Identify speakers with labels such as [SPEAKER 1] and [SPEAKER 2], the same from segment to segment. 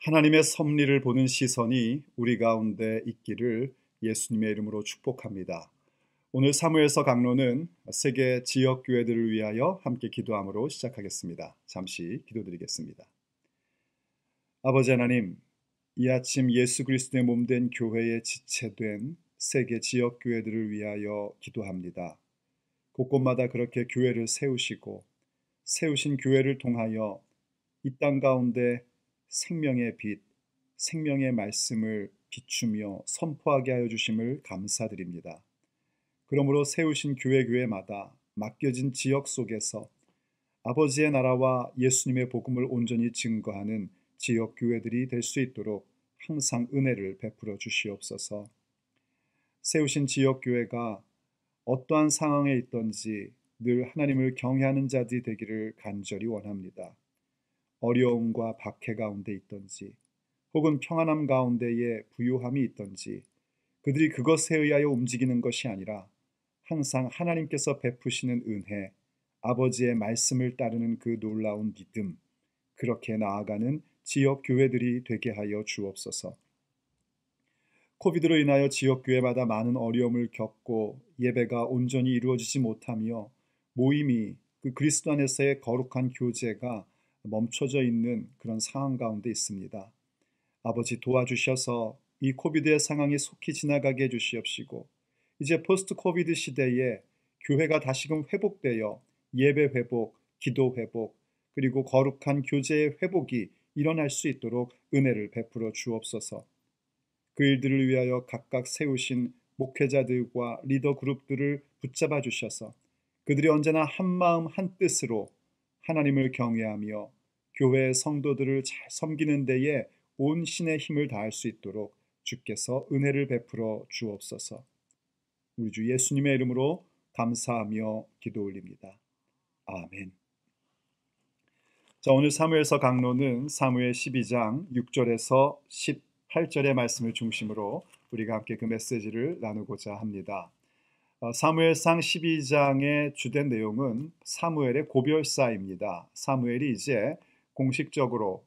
[SPEAKER 1] 하나님의 섭리를 보는 시선이 우리 가운데 있기를 예수님의 이름으로 축복합니다. 오늘 사무엘서 강론은 세계 지역 교회들을 위하여 함께 기도함으로 시작하겠습니다. 잠시 기도드리겠습니다. 아버지 하나님, 이 아침 예수 그리스도의 몸된 교회에 지체된 세계 지역 교회들을 위하여 기도합니다. 곳곳마다 그렇게 교회를 세우시고 세우신 교회를 통하여 이 땅 가운데 생명의 빛, 생명의 말씀을 비추며 선포하게 하여 주심을 감사드립니다. 그러므로 세우신 교회마다 맡겨진 지역 속에서 아버지의 나라와 예수님의 복음을 온전히 증거하는 지역 교회들이 될 수 있도록 항상 은혜를 베풀어 주시옵소서. 세우신 지역 교회가 어떠한 상황에 있든지 늘 하나님을 경외하는 자들이 되기를 간절히 원합니다. 어려움과 박해 가운데 있든지 혹은 평안함 가운데에 부유함이 있든지 그들이 그것에 의하여 움직이는 것이 아니라 항상 하나님께서 베푸시는 은혜, 아버지의 말씀을 따르는 그 놀라운 믿음, 그렇게 나아가는 지역 교회들이 되게 하여 주옵소서. 코비드로 인하여 지역 교회마다 많은 어려움을 겪고 예배가 온전히 이루어지지 못하며 모임이 그 그리스도 안에서의 거룩한 교제가 멈춰져 있는 그런 상황 가운데 있습니다. 아버지 도와주셔서 이 코비드의 상황이 속히 지나가게 해주시옵시고 이제 포스트 코비드 시대에 교회가 다시금 회복되어 예배 회복, 기도 회복, 그리고 거룩한 교제의 회복이 일어날 수 있도록 은혜를 베풀어 주옵소서. 그 일들을 위하여 각각 세우신 목회자들과 리더 그룹들을 붙잡아 주셔서 그들이 언제나 한마음 한뜻으로 하나님을 경외하며 교회의 성도들을 잘 섬기는 데에 온 신의 힘을 다할 수 있도록 주께서 은혜를 베풀어 주옵소서. 우리 주 예수님의 이름으로 감사하며 기도 올립니다. 아멘. 자, 오늘 사무엘서 강론은 사무엘 12장 6절에서 18절의 말씀을 중심으로 우리가 함께 그 메시지를 나누고자 합니다. 사무엘상 12장의 주된 내용은 사무엘의 고별사입니다. 사무엘이 이제 공식적으로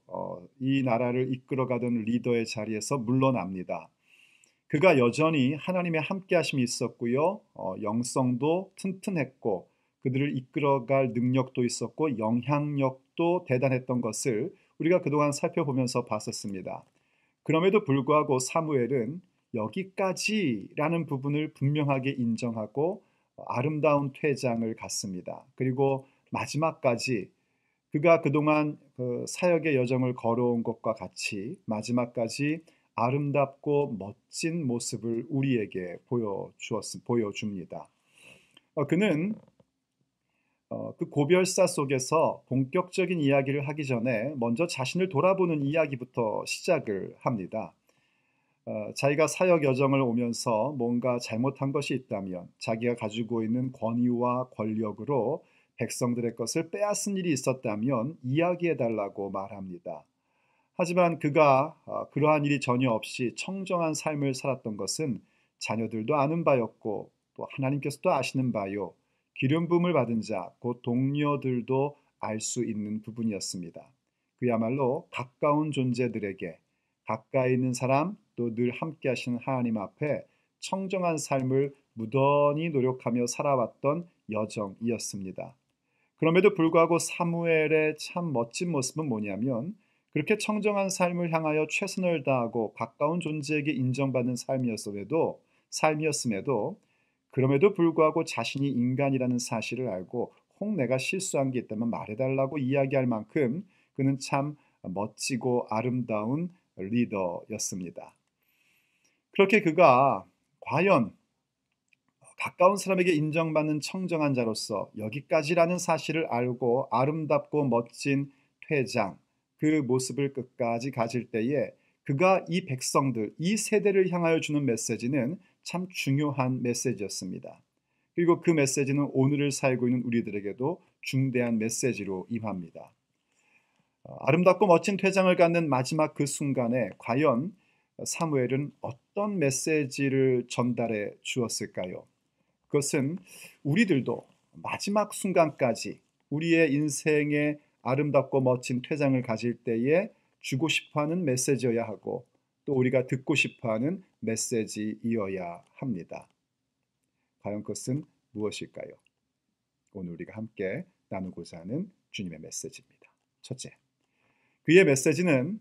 [SPEAKER 1] 이 나라를 이끌어가던 리더의 자리에서 물러납니다. 그가 여전히 하나님의 함께하심이 있었고요. 영성도 튼튼했고 그들을 이끌어갈 능력도 있었고 영향력도 대단했던 것을 우리가 그동안 살펴보면서 봤었습니다. 그럼에도 불구하고 사무엘은 여기까지라는 부분을 분명하게 인정하고 아름다운 퇴장을 갖습니다. 그리고 마지막까지 그가 그동안 그 사역의 여정을 걸어온 것과 같이 마지막까지 아름답고 멋진 모습을 우리에게 보여줍니다. 그는 그 고별사 속에서 본격적인 이야기를 하기 전에 먼저 자신을 돌아보는 이야기부터 시작을 합니다. 자기가 사역 여정을 오면서 뭔가 잘못한 것이 있다면 자기가 가지고 있는 권위와 권력으로 백성들의 것을 빼앗은 일이 있었다면 이야기해달라고 말합니다. 하지만 그가 그러한 일이 전혀 없이 청정한 삶을 살았던 것은 자녀들도 아는 바였고 또 하나님께서도 아시는 바요. 기름 부음을 받은 자, 곧 동료들도 알 수 있는 부분이었습니다. 그야말로 가까운 존재들에게 가까이 있는 사람 또 늘 함께 하시는 하나님 앞에 청정한 삶을 무던히 노력하며 살아왔던 여정이었습니다. 그럼에도 불구하고 사무엘의 참 멋진 모습은 뭐냐면 그렇게 청정한 삶을 향하여 최선을 다하고 가까운 존재에게 인정받는 삶이었음에도 그럼에도 불구하고 자신이 인간이라는 사실을 알고 혹 내가 실수한 게 있다면 말해달라고 이야기할 만큼 그는 참 멋지고 아름다운 리더였습니다. 그렇게 그가 과연 가까운 사람에게 인정받는 청정한 자로서 여기까지라는 사실을 알고 아름답고 멋진 퇴장, 그 모습을 끝까지 가질 때에 그가 이 백성들, 이 세대를 향하여 주는 메시지는 참 중요한 메시지였습니다. 그리고 그 메시지는 오늘을 살고 있는 우리들에게도 중대한 메시지로 임합니다. 아름답고 멋진 퇴장을 갖는 마지막 그 순간에 과연 사무엘은 어떤 메시지를 전달해 주었을까요? 그것은 우리들도 마지막 순간까지 우리의 인생의 아름답고 멋진 퇴장을 가질 때에 주고 싶어하는 메시지여야 하고 또 우리가 듣고 싶어하는 메시지이어야 합니다. 과연 그것은 무엇일까요? 오늘 우리가 함께 나누고자 하는 주님의 메시지입니다. 첫째, 그의 메시지는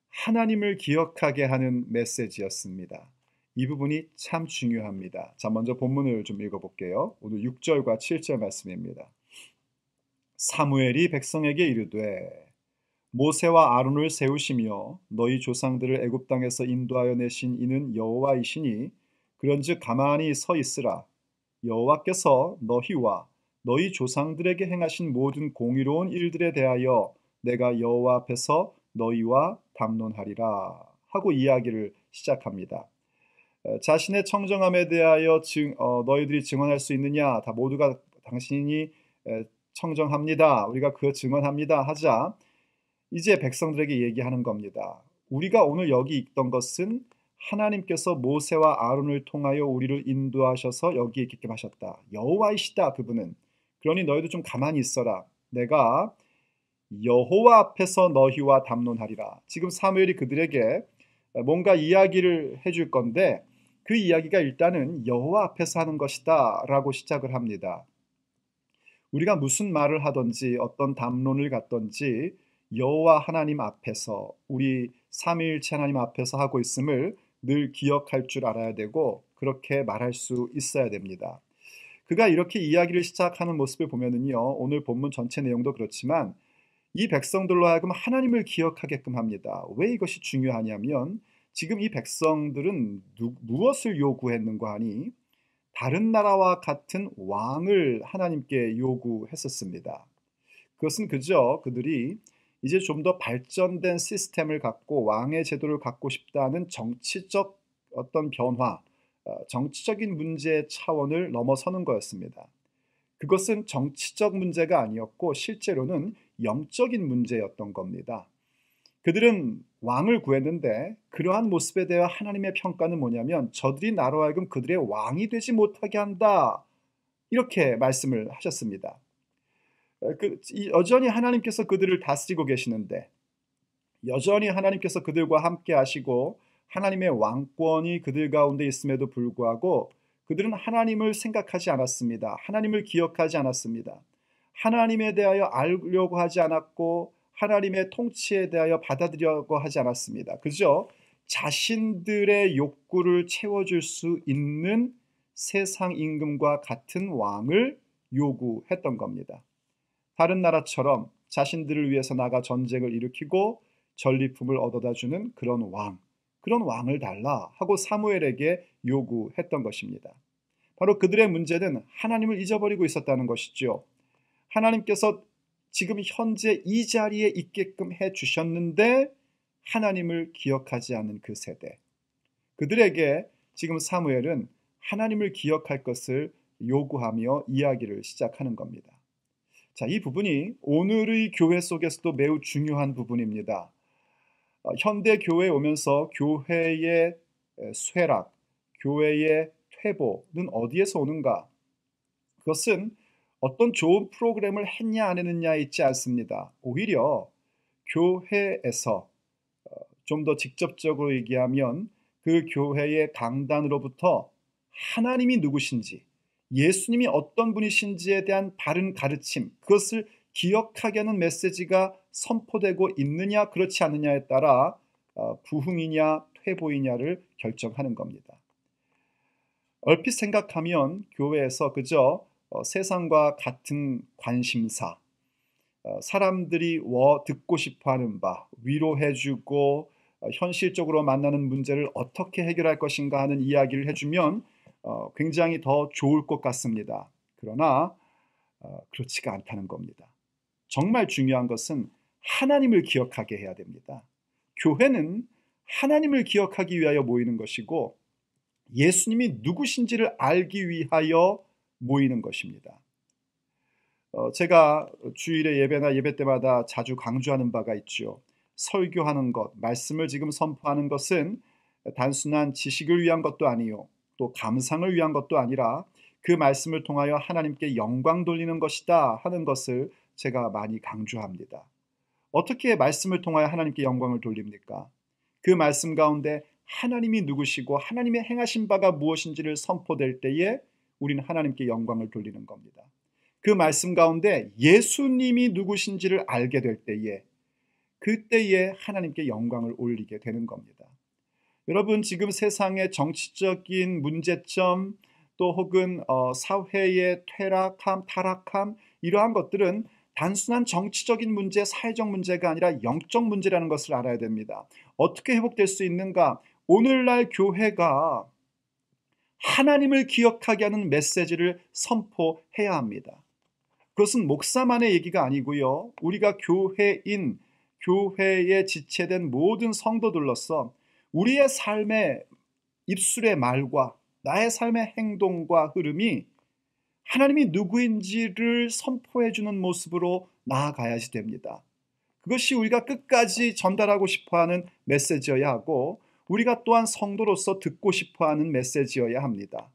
[SPEAKER 1] 하나님을 기억하게 하는 메시지였습니다. 이 부분이 참 중요합니다. 자, 먼저 본문을 좀 읽어볼게요. 오늘 6절과 7절 말씀입니다. 사무엘이 백성에게 이르되 모세와 아론을 세우시며 너희 조상들을 애굽 땅에서 인도하여 내신 이는 여호와이시니 그런즉 가만히 서 있으라. 여호와께서 너희와 너희 조상들에게 행하신 모든 공의로운 일들에 대하여 내가 여호와 앞에서 너희와 담론하리라 하고 이야기를 시작합니다. 자신의 청정함에 대하여 너희들이 증언할 수 있느냐? 다 모두가 당신이 청정합니다. 우리가 그거 증언합니다. 하자 이제 백성들에게 얘기하는 겁니다. 우리가 오늘 여기 있던 것은 하나님께서 모세와 아론을 통하여 우리를 인도하셔서 여기 있게끔 하셨다. 여호와이시다 그분은. 그러니 너희도 좀 가만히 있어라. 내가 여호와 앞에서 너희와 담론하리라. 지금 사무엘이 그들에게 뭔가 이야기를 해줄 건데 그 이야기가 일단은 여호와 앞에서 하는 것이다 라고 시작을 합니다. 우리가 무슨 말을 하든지 어떤 담론을 갖든지 여호와 하나님 앞에서 우리 삼위일체 하나님 앞에서 하고 있음을 늘 기억할 줄 알아야 되고 그렇게 말할 수 있어야 됩니다. 그가 이렇게 이야기를 시작하는 모습을 보면은요, 오늘 본문 전체 내용도 그렇지만 이 백성들로 하여금 하나님을 기억하게끔 합니다. 왜 이것이 중요하냐면 지금 이 백성들은 무엇을 요구했는가 하니 다른 나라와 같은 왕을 하나님께 요구했었습니다. 그것은 그저 그들이 이제 좀 더 발전된 시스템을 갖고 왕의 제도를 갖고 싶다는 정치적 어떤 변화, 정치적인 문제의 차원을 넘어서는 거였습니다. 그것은 정치적 문제가 아니었고 실제로는 영적인 문제였던 겁니다. 그들은 왕을 구했는데 그러한 모습에 대해 하나님의 평가는 뭐냐면 저들이 나로 하여금 그들의 왕이 되지 못하게 한다. 이렇게 말씀을 하셨습니다. 여전히 하나님께서 그들을 다스리고 계시는데 여전히 하나님께서 그들과 함께 하시고 하나님의 왕권이 그들 가운데 있음에도 불구하고 그들은 하나님을 생각하지 않았습니다. 하나님을 기억하지 않았습니다. 하나님에 대하여 알려고 하지 않았고 하나님의 통치에 대하여 받아들이려고 하지 않았습니다. 그저 자신들의 욕구를 채워줄 수 있는 세상 임금과 같은 왕을 요구했던 겁니다. 다른 나라처럼 자신들을 위해서 나가 전쟁을 일으키고 전리품을 얻어다 주는 그런 왕을 달라 하고 사무엘에게 요구했던 것입니다. 바로 그들의 문제는 하나님을 잊어버리고 있었다는 것이죠. 하나님께서 지금 현재 이 자리에 있게끔 해주셨는데 하나님을 기억하지 않는 그 세대. 그들에게 지금 사무엘은 하나님을 기억할 것을 요구하며 이야기를 시작하는 겁니다. 자, 이 부분이 오늘의 교회 속에서도 매우 중요한 부분입니다. 현대 교회에 오면서 교회의 쇠락, 교회의 퇴보는 어디에서 오는가? 그것은 어떤 좋은 프로그램을 했냐 안 했느냐에 있지 않습니다. 오히려 교회에서 좀 더 직접적으로 얘기하면 그 교회의 강단으로부터 하나님이 누구신지 예수님이 어떤 분이신지에 대한 바른 가르침, 그것을 기억하게 하는 메시지가 선포되고 있느냐 그렇지 않느냐에 따라 부흥이냐 퇴보이냐를 결정하는 겁니다. 얼핏 생각하면 교회에서 그저 세상과 같은 관심사, 사람들이 듣고 싶어하는 바, 위로해주고 현실적으로 만나는 문제를 어떻게 해결할 것인가 하는 이야기를 해주면 굉장히 더 좋을 것 같습니다. 그러나 그렇지가 않다는 겁니다. 정말 중요한 것은 하나님을 기억하게 해야 됩니다. 교회는 하나님을 기억하기 위하여 모이는 것이고 예수님이 누구신지를 알기 위하여 모이는 것입니다. 제가 주일에 예배나 예배 때마다 자주 강조하는 바가 있죠. 설교하는 것, 말씀을 지금 선포하는 것은 단순한 지식을 위한 것도 아니요, 또 감상을 위한 것도 아니라 그 말씀을 통하여 하나님께 영광 돌리는 것이다 하는 것을 제가 많이 강조합니다. 어떻게 말씀을 통하여 하나님께 영광을 돌립니까? 그 말씀 가운데 하나님이 누구시고 하나님의 행하신 바가 무엇인지를 선포될 때에 우리는 하나님께 영광을 돌리는 겁니다. 그 말씀 가운데 예수님이 누구신지를 알게 될 때에 그때에 하나님께 영광을 올리게 되는 겁니다. 여러분, 지금 세상의 정치적인 문제점 또 혹은 사회의 타락함 이러한 것들은 단순한 정치적인 문제, 사회적 문제가 아니라 영적 문제라는 것을 알아야 됩니다. 어떻게 회복될 수 있는가? 오늘날 교회가 하나님을 기억하게 하는 메시지를 선포해야 합니다. 그것은 목사만의 얘기가 아니고요. 우리가 교회에 지체된 모든 성도들로서 우리의 삶의 입술의 말과 나의 삶의 행동과 흐름이 하나님이 누구인지를 선포해주는 모습으로 나아가야지 됩니다. 그것이 우리가 끝까지 전달하고 싶어하는 메시지여야 하고 우리가 또한 성도로서 듣고 싶어하는 메시지여야 합니다.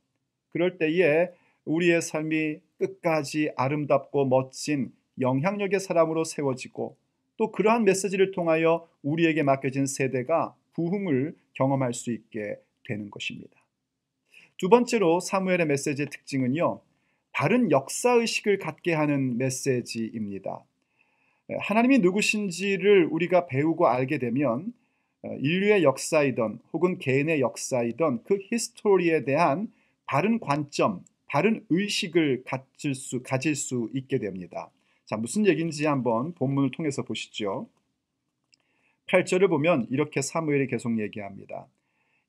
[SPEAKER 1] 그럴 때에 우리의 삶이 끝까지 아름답고 멋진 영향력의 사람으로 세워지고 또 그러한 메시지를 통하여 우리에게 맡겨진 세대가 부흥을 경험할 수 있게 되는 것입니다. 두 번째로 사무엘의 메시지의 특징은요, 바른 역사의식을 갖게 하는 메시지입니다. 하나님이 누구신지를 우리가 배우고 알게 되면 인류의 역사이든 혹은 개인의 역사이든 그 히스토리에 대한 바른 관점, 바른 의식을 가질 수 있게 됩니다. 자, 무슨 얘기인지 한번 본문을 통해서 보시죠. 8절을 보면 이렇게 사무엘이 계속 얘기합니다.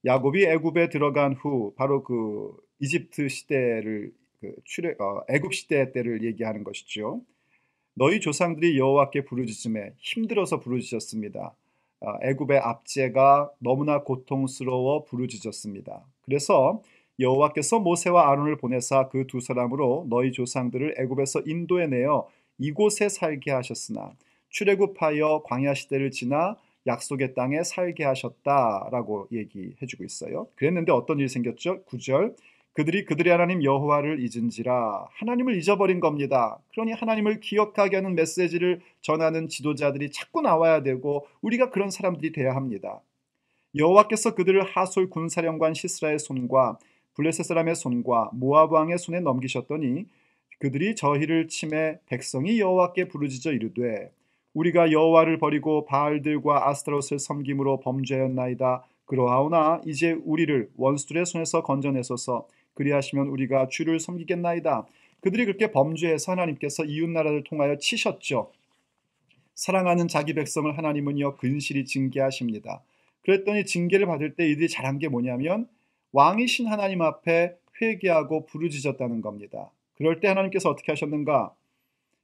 [SPEAKER 1] 야곱이 애굽에 들어간 후 바로 그 이집트 시대를 애굽 시대 때를 얘기하는 것이죠. 너희 조상들이 여호와께 부르짖음에 힘들어서 부르짖었습니다. 애굽의 압제가 너무나 고통스러워 부르짖었습니다. 그래서 여호와께서 모세와 아론을 보내사 그 두 사람으로 너희 조상들을 애굽에서 인도해내어 이곳에 살게 하셨으나 출애굽하여 광야 시대를 지나 약속의 땅에 살게 하셨다라고 얘기해주고 있어요. 그랬는데 어떤 일이 생겼죠? 9절 그들이 그들의 하나님 여호와를 잊은지라 하나님을 잊어버린 겁니다. 그러니 하나님을 기억하게 하는 메시지를 전하는 지도자들이 자꾸 나와야 되고 우리가 그런 사람들이 돼야 합니다. 여호와께서 그들을 하솔 군사령관 시스라의 손과 블레셋 사람의 손과 모압 왕의 손에 넘기셨더니 그들이 저희를 치매 백성이 여호와께 부르짖어 이르되 우리가 여호와를 버리고 바알들과 아스타롯을 섬김으로 범죄하였나이다. 그러하오나 이제 우리를 원수들의 손에서 건져내소서. 그리하시면 우리가 주를 섬기겠나이다. 그들이 그렇게 범죄해서 하나님께서 이웃나라를 통하여 치셨죠. 사랑하는 자기 백성을 하나님은요 근실히 징계하십니다. 그랬더니 징계를 받을 때 이들이 잘한 게 뭐냐면 왕이신 하나님 앞에 회개하고 부르짖었다는 겁니다. 그럴 때 하나님께서 어떻게 하셨는가?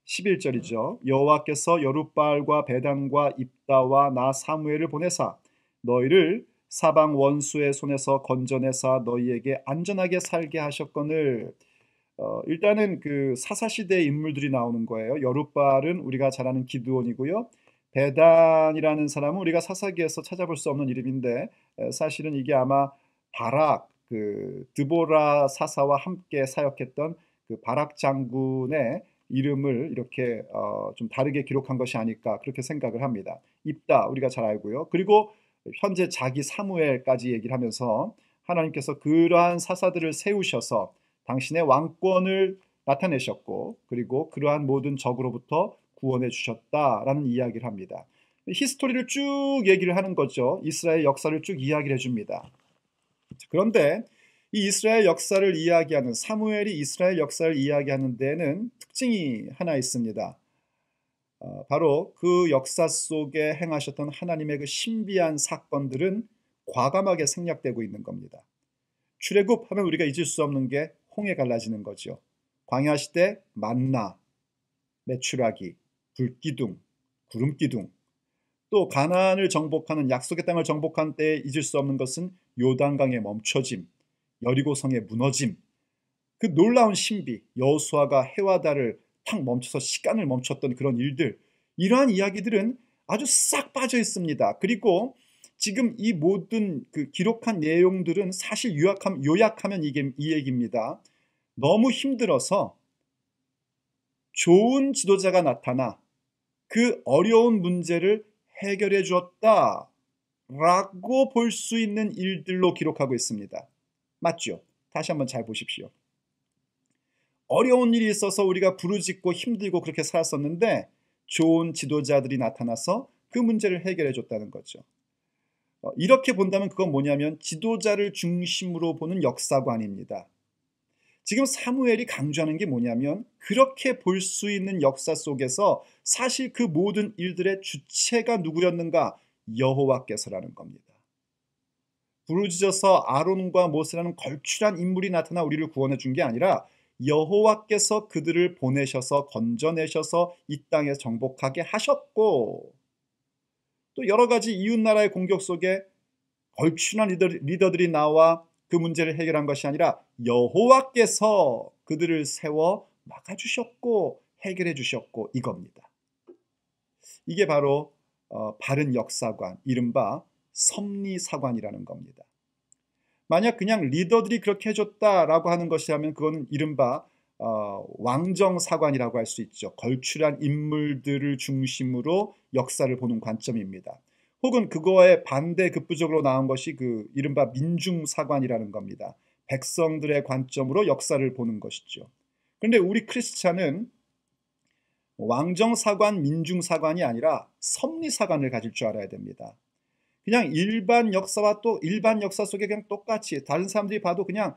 [SPEAKER 1] 11절이죠. 여호와께서 여룻바알과 베단과 입다와 나 사무엘을 보내사 너희를 사방 원수의 손에서 건져내사 너희에게 안전하게 살게 하셨거늘. 일단은 그 사사시대의 인물들이 나오는 거예요. 여룻바알은 우리가 잘 아는 기드온이고요. 베단이라는 사람은 우리가 사사기에서 찾아볼 수 없는 이름인데 사실은 이게 아마 바락, 그 드보라 사사와 함께 사역했던 그 바락 장군의 이름을 이렇게 좀 다르게 기록한 것이 아닐까 그렇게 생각을 합니다. 입다 우리가 잘 알고요. 그리고 현재 자기 사무엘까지 얘기를 하면서 하나님께서 그러한 사사들을 세우셔서 당신의 왕권을 나타내셨고 그리고 그러한 모든 적으로부터 구원해 주셨다라는 이야기를 합니다. 히스토리를 쭉 얘기를 하는 거죠. 이스라엘 역사를 쭉 이야기를 해줍니다. 그런데 이 이스라엘 역사를 이야기하는 사무엘이 이스라엘 역사를 이야기하는 데에는 특징이 하나 있습니다. 바로 그 역사 속에 행하셨던 하나님의 그 신비한 사건들은 과감하게 생략되고 있는 겁니다. 출애굽하면 우리가 잊을 수 없는 게 홍해 갈라지는 거죠. 광야 시대 만나, 메추라기, 불기둥, 구름기둥, 또 가나안을 정복하는 약속의 땅을 정복한 때에 잊을 수 없는 것은 요단강의 멈춰짐, 여리고성의 무너짐, 그 놀라운 신비, 여호수아가 해와 달을 탁 멈춰서 시간을 멈췄던 그런 일들, 이러한 이야기들은 아주 싹 빠져 있습니다. 그리고 지금 이 모든 그 기록한 내용들은 사실 요약하면 이 얘기입니다. 너무 힘들어서 좋은 지도자가 나타나 그 어려운 문제를 해결해 주었다 라고 볼 수 있는 일들로 기록하고 있습니다. 맞죠? 다시 한번 잘 보십시오. 어려운 일이 있어서 우리가 부르짖고 힘들고 그렇게 살았었는데 좋은 지도자들이 나타나서 그 문제를 해결해 줬다는 거죠. 이렇게 본다면 그건 뭐냐면 지도자를 중심으로 보는 역사관입니다. 지금 사무엘이 강조하는 게 뭐냐면 그렇게 볼 수 있는 역사 속에서 사실 그 모든 일들의 주체가 누구였는가? 여호와께서라는 겁니다. 부르짖어서 아론과 모세라는 걸출한 인물이 나타나 우리를 구원해 준 게 아니라 여호와께서 그들을 보내셔서 건져내셔서 이 땅에 정복하게 하셨고, 또 여러 가지 이웃나라의 공격 속에 걸출한 리더들이 나와 그 문제를 해결한 것이 아니라 여호와께서 그들을 세워 막아주셨고 해결해 주셨고 이겁니다. 이게 바로 바른 역사관, 이른바 섭리사관이라는 겁니다. 만약 그냥 리더들이 그렇게 해줬다라고 하는 것이라면 그거는 이른바 왕정사관이라고 할 수 있죠. 걸출한 인물들을 중심으로 역사를 보는 관점입니다. 혹은 그거에 반대 급부적으로 나온 것이 그 이른바 민중사관이라는 겁니다. 백성들의 관점으로 역사를 보는 것이죠. 그런데 우리 크리스찬은 왕정사관, 민중사관이 아니라 섭리사관을 가질 줄 알아야 됩니다. 그냥 일반 역사와 또 일반 역사 속에 그냥 똑같이 다른 사람들이 봐도 그냥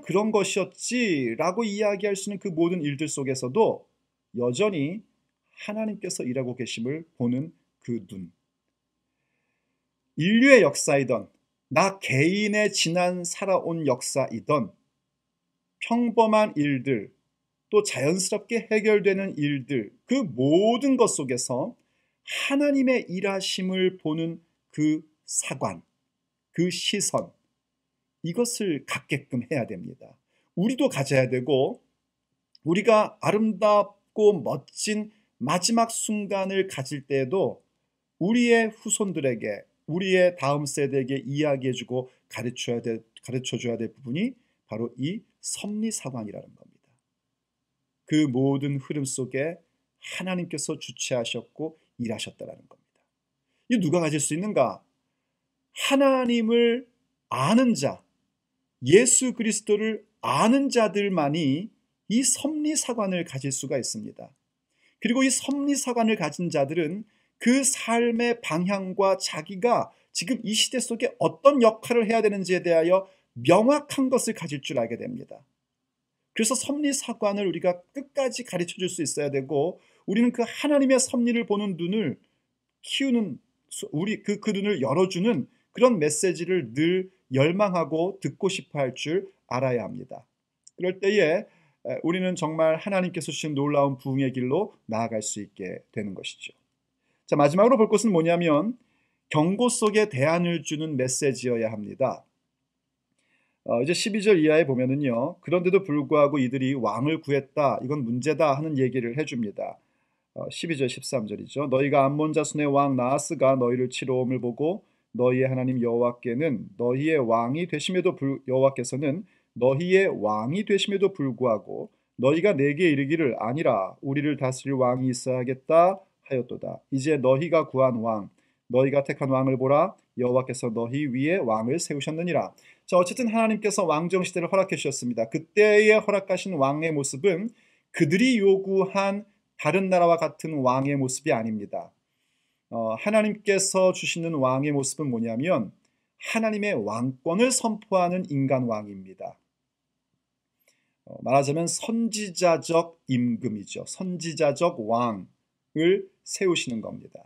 [SPEAKER 1] 그런 것이었지라고 이야기할 수 있는 그 모든 일들 속에서도 여전히 하나님께서 일하고 계심을 보는 그 눈. 인류의 역사이던 나 개인의 지난 살아온 역사이던 평범한 일들 또 자연스럽게 해결되는 일들 그 모든 것 속에서 하나님의 일하심을 보는 그 사관, 그 시선 이것을 갖게끔 해야 됩니다. 우리도 가져야 되고 우리가 아름답고 멋진 마지막 순간을 가질 때에도 우리의 후손들에게 우리의 다음 세대에게 이야기해주고 가르쳐줘야 될 부분이 바로 이 섭리사관이라는 겁니다. 그 모든 흐름 속에 하나님께서 주체하셨고 일하셨다라는 겁니다. 이 누가 가질 수 있는가? 하나님을 아는 자, 예수 그리스도를 아는 자들만이 이 섭리사관을 가질 수가 있습니다. 그리고 이 섭리사관을 가진 자들은 그 삶의 방향과 자기가 지금 이 시대 속에 어떤 역할을 해야 되는지에 대하여 명확한 것을 가질 줄 알게 됩니다. 그래서 섭리사관을 우리가 끝까지 가르쳐 줄 수 있어야 되고 우리는 그 하나님의 섭리를 보는 눈을 키우는 그 눈을 열어주는 그런 메시지를 늘 열망하고 듣고 싶어 할 줄 알아야 합니다. 그럴 때에 우리는 정말 하나님께서 주신 놀라운 부흥의 길로 나아갈 수 있게 되는 것이죠. 자, 마지막으로 볼 것은 뭐냐면 경고 속에 대안을 주는 메시지여야 합니다. 이제 12절 이하에 보면은요. 그런데도 불구하고 이들이 왕을 구했다. 이건 문제다 하는 얘기를 해줍니다. 12절 13절이죠. 너희가 암몬 자손의 왕 나하스가 너희를 치러 옴을 보고 너희의 하나님 여호와께는 너희의 왕이 되심에도 여호와께서는 너희의 왕이 되심에도 불구하고 너희가 내게 이르기를 아니라 우리를 다스릴 왕이 있어야겠다 하였도다. 이제 너희가 구한 왕 너희가 택한 왕을 보라 여호와께서 너희 위에 왕을 세우셨느니라. 자, 어쨌든 하나님께서 왕정 시대를 허락해 주셨습니다. 그때에 허락하신 왕의 모습은 그들이 요구한 다른 나라와 같은 왕의 모습이 아닙니다. 하나님께서 주시는 왕의 모습은 뭐냐면 하나님의 왕권을 선포하는 인간 왕입니다. 말하자면 선지자적 임금이죠. 선지자적 왕을 세우시는 겁니다.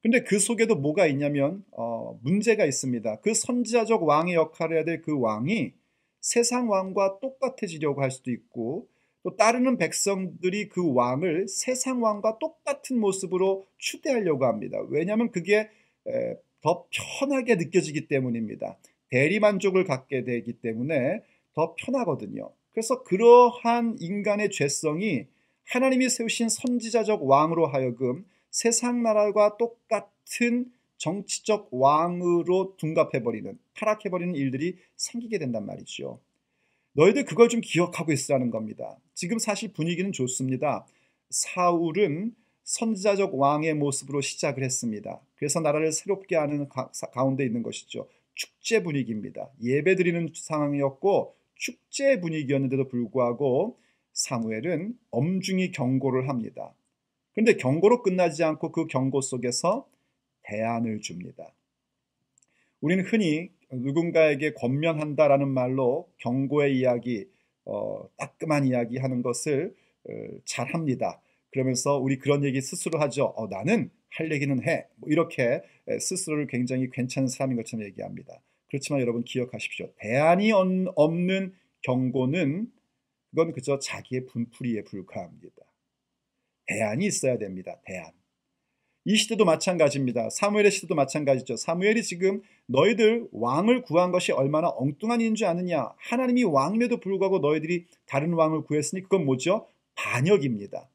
[SPEAKER 1] 근데 그 속에도 뭐가 있냐면 문제가 있습니다. 그 선지자적 왕의 역할을 해야 될 그 왕이 세상 왕과 똑같아지려고 할 수도 있고 또 따르는 백성들이 그 왕을 세상 왕과 똑같은 모습으로 추대하려고 합니다. 왜냐하면 그게 더 편하게 느껴지기 때문입니다. 대리만족을 갖게 되기 때문에 더 편하거든요. 그래서 그러한 인간의 죄성이 하나님이 세우신 선지자적 왕으로 하여금 세상 나라와 똑같은 정치적 왕으로 둔갑해버리는 타락해버리는 일들이 생기게 된단 말이죠. 너희들 그걸 좀 기억하고 있으라는 겁니다. 지금 사실 분위기는 좋습니다. 사울은 선지자적 왕의 모습으로 시작을 했습니다. 그래서 나라를 새롭게 하는 가운데 있는 것이죠. 축제 분위기입니다. 예배드리는 상황이었고 축제 분위기였는데도 불구하고 사무엘은 엄중히 경고를 합니다. 그런데 경고로 끝나지 않고 그 경고 속에서 대안을 줍니다. 우리는 흔히 누군가에게 권면한다라는 말로 경고의 이야기, 따끔한 이야기 하는 것을 잘 합니다. 그러면서 우리 그런 얘기 스스로 하죠. 나는 할 얘기는 해. 뭐 이렇게 스스로를 굉장히 괜찮은 사람인 것처럼 얘기합니다. 그렇지만 여러분 기억하십시오. 대안이 없는 경고는 그건 그저 자기의 분풀이에 불과합니다. 대안이 있어야 됩니다. 대안. 이 시대도 마찬가지입니다. 사무엘의 시대도 마찬가지죠. 사무엘이 지금 너희들 왕을 구한 것이 얼마나 엉뚱한 일인 줄 아느냐. 하나님이 왕임에도 불구하고 너희들이 다른 왕을 구했으니 그건 뭐죠? 반역입니다.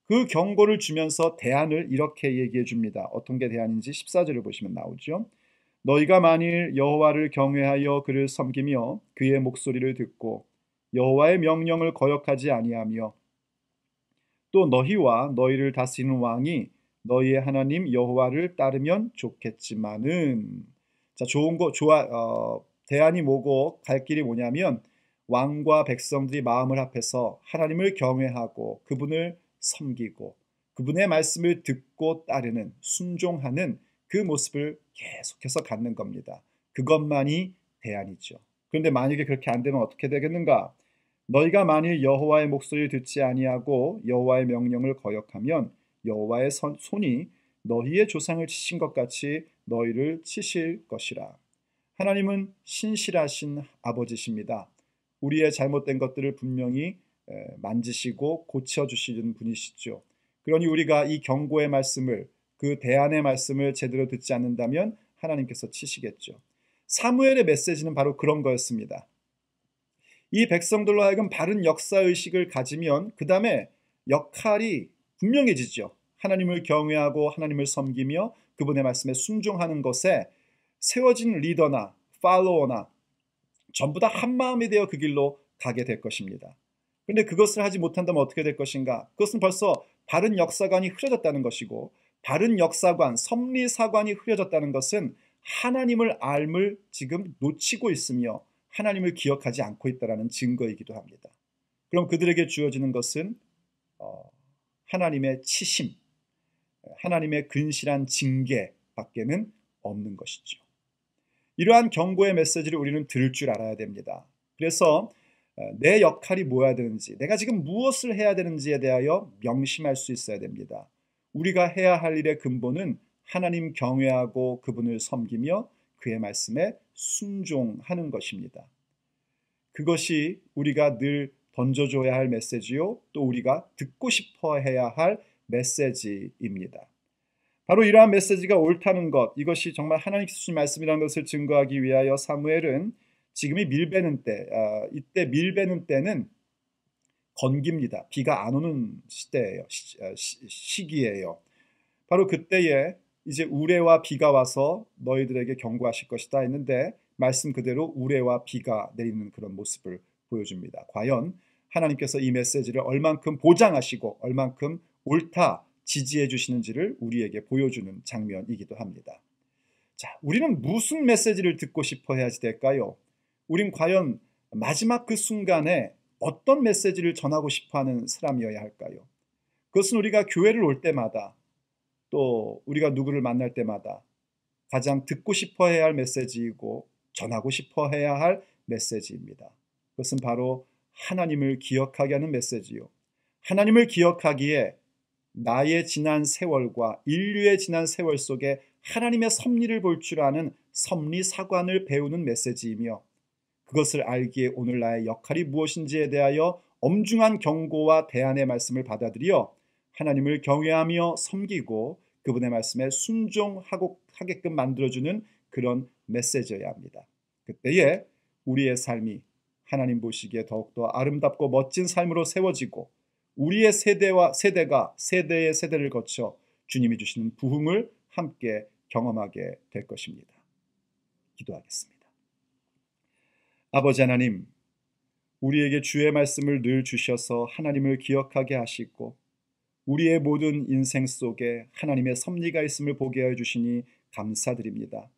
[SPEAKER 1] 그 경고를 주면서 대안을 이렇게 얘기해 줍니다. 어떤 게 대안인지 14절을 보시면 나오죠. 너희가 만일 여호와를 경외하여 그를 섬기며 그의 목소리를 듣고 여호와의 명령을 거역하지 아니하며 또 너희와 너희를 다스리는 왕이 너희의 하나님 여호와를 따르면 좋겠지만은 자 좋은 거 대안이 뭐고 갈 길이 뭐냐면 왕과 백성들이 마음을 합해서 하나님을 경외하고 그분을 섬기고 그분의 말씀을 듣고 따르는 순종하는 그 모습을 계속해서 갖는 겁니다. 그것만이 대안이죠. 그런데 만약에 그렇게 안 되면 어떻게 되겠는가? 너희가 만일 여호와의 목소리를 듣지 아니하고 여호와의 명령을 거역하면 여호와의 손이 너희의 조상을 치신 것 같이 너희를 치실 것이라. 하나님은 신실하신 아버지십니다. 우리의 잘못된 것들을 분명히 만지시고 고쳐주시는 분이시죠. 그러니 우리가 이 경고의 말씀을 그 대안의 말씀을 제대로 듣지 않는다면 하나님께서 치시겠죠. 사무엘의 메시지는 바로 그런 거였습니다. 이 백성들로 하여금 바른 역사의식을 가지면 그 다음에 역할이 분명해지죠. 하나님을 경외하고 하나님을 섬기며 그분의 말씀에 순종하는 것에 세워진 리더나 팔로워나 전부 다 한마음이 되어 그 길로 가게 될 것입니다. 그런데 그것을 하지 못한다면 어떻게 될 것인가? 그것은 벌써 바른 역사관이 흐려졌다는 것이고 바른 역사관, 섭리사관이 흐려졌다는 것은 하나님을 알을 지금 놓치고 있으며 하나님을 기억하지 않고 있다는 증거이기도 합니다. 그럼 그들에게 주어지는 것은 하나님의 치심, 하나님의 근실한 징계밖에는 없는 것이죠. 이러한 경고의 메시지를 우리는 들을 줄 알아야 됩니다. 그래서 내 역할이 뭐야 되는지, 내가 지금 무엇을 해야 되는지에 대하여 명심할 수 있어야 됩니다. 우리가 해야 할 일의 근본은 하나님 경외하고 그분을 섬기며 그의 말씀에 순종하는 것입니다. 그것이 우리가 늘 던져줘야 할 메시지요, 또 우리가 듣고 싶어 해야 할 메시지입니다. 바로 이러한 메시지가 옳다는 것, 이것이 정말 하나님께서 주신 말씀이라는 것을 증거하기 위하여 사무엘은 지금이 밀베는 때, 이때 밀베는 때는 건기입니다. 비가 안 오는 시대예요. 시기예요. 바로 그때에 이제 우레와 비가 와서 너희들에게 경고하실 것이다 했는데 말씀 그대로 우레와 비가 내리는 그런 모습을 보여줍니다. 과연 하나님께서 이 메시지를 얼만큼 보장하시고 얼만큼 옳다 지지해 주시는지를 우리에게 보여주는 장면이기도 합니다. 자, 우리는 무슨 메시지를 듣고 싶어 해야지 될까요? 우린 과연 마지막 그 순간에 어떤 메시지를 전하고 싶어하는 사람이어야 할까요? 그것은 우리가 교회를 올 때마다 또 우리가 누구를 만날 때마다 가장 듣고 싶어 해야 할 메시지이고 전하고 싶어 해야 할 메시지입니다. 그것은 바로 하나님을 기억하게 하는 메시지요. 하나님을 기억하기에 나의 지난 세월과 인류의 지난 세월 속에 하나님의 섭리를 볼 줄 아는 섭리사관을 배우는 메시지이며 그것을 알기에 오늘 나의 역할이 무엇인지에 대하여 엄중한 경고와 대안의 말씀을 받아들여 하나님을 경외하며 섬기고 그분의 말씀에 순종하게끔 만들어주는 그런 메시지여야 합니다. 그때에 우리의 삶이 하나님 보시기에 더욱더 아름답고 멋진 삶으로 세워지고 우리의 세대가 세대의 세대를 거쳐 주님이 주시는 부흥을 함께 경험하게 될 것입니다. 기도하겠습니다. 아버지 하나님, 우리에게 주의 말씀을 늘 주셔서 하나님을 기억하게 하시고 우리의 모든 인생 속에 하나님의 섭리가 있음을 보게 하여 주시니 감사드립니다.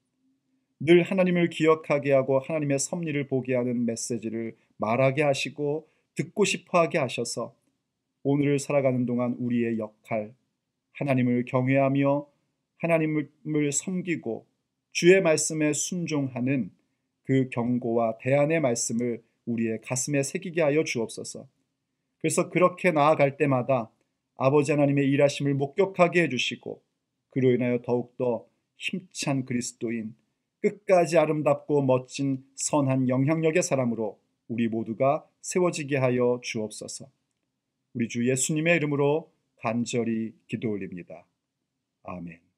[SPEAKER 1] 늘 하나님을 기억하게 하고 하나님의 섭리를 보게 하는 메시지를 말하게 하시고 듣고 싶어 하게 하셔서 오늘을 살아가는 동안 우리의 역할, 하나님을 경외하며 하나님을 섬기고 주의 말씀에 순종하는 그 경고와 대안의 말씀을 우리의 가슴에 새기게 하여 주옵소서. 그래서 그렇게 나아갈 때마다 아버지 하나님의 일하심을 목격하게 해주시고 그로 인하여 더욱더 힘찬 그리스도인, 끝까지 아름답고 멋진 선한 영향력의 사람으로 우리 모두가 세워지게 하여 주옵소서. 우리 주 예수님의 이름으로 간절히 기도 올립니다. 아멘.